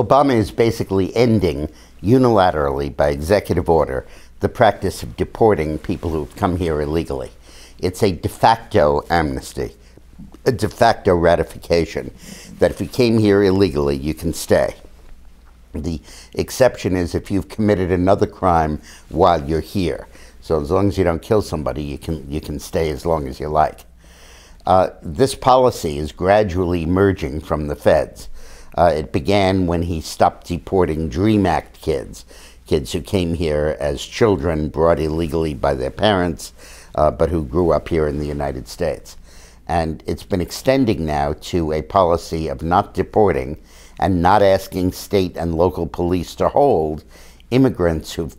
Obama is basically ending, unilaterally, by executive order, the practice of deporting people who've come here illegally. It's a de facto amnesty, a de facto ratification that if you came here illegally, you can stay. The exception is if you've committed another crime while you're here. So as long as you don't kill somebody, you can stay as long as you like. This policy is gradually emerging from the feds. It began when he stopped deporting DREAM Act kids who came here as children brought illegally by their parents, but who grew up here in the United States. And it's been extending now to a policy of not deporting and not asking state and local police to hold immigrants who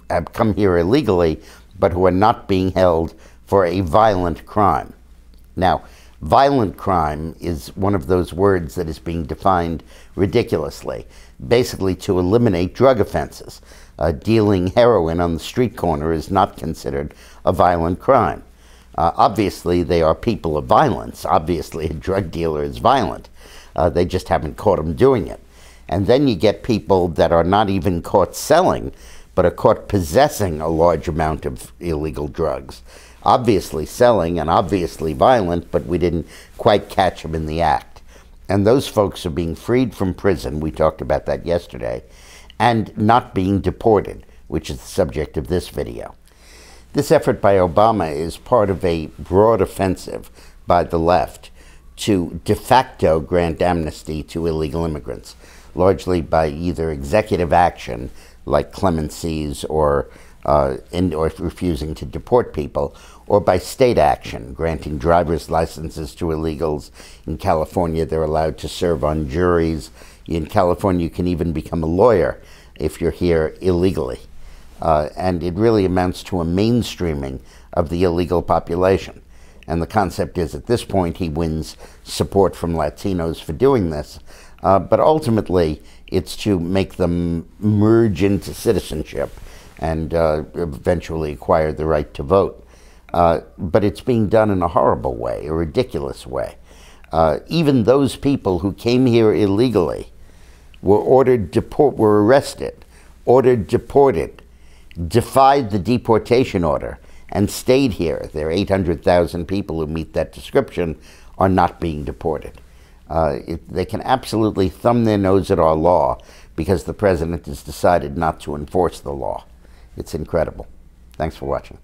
have come here illegally, but who are not being held for a violent crime. Now, violent crime is one of those words that is being defined ridiculously, basically to eliminate drug offenses. Dealing heroin on the street corner is not considered a violent crime. Obviously, they are people of violence. Obviously, a drug dealer is violent. They just haven't caught them doing it. And then you get people that are not even caught selling, but are caught possessing a large amount of illegal drugs. Obviously selling and obviously violent, but we didn't quite catch them in the act. And those folks are being freed from prison, we talked about that yesterday, and not being deported, which is the subject of this video. This effort by Obama is part of a broad offensive by the left to de facto grant amnesty to illegal immigrants, largely by either executive action, like clemencies or refusing to deport people, or by state action, granting driver's licenses to illegals. In California, they're allowed to serve on juries. In California, you can even become a lawyer if you're here illegally. And it really amounts to a mainstreaming of the illegal population. And the concept is, at this point, he wins support from Latinos for doing this. But ultimately, it's to make them merge into citizenship and eventually acquire the right to vote. But it's being done in a horrible way, a ridiculous way. Even those people who came here illegally were were arrested, ordered deported, defied the deportation order, and stayed here. There are 800,000 people who meet that description are not being deported. They can absolutely thumb their nose at our law because the president has decided not to enforce the law. It's incredible. Thanks for watching.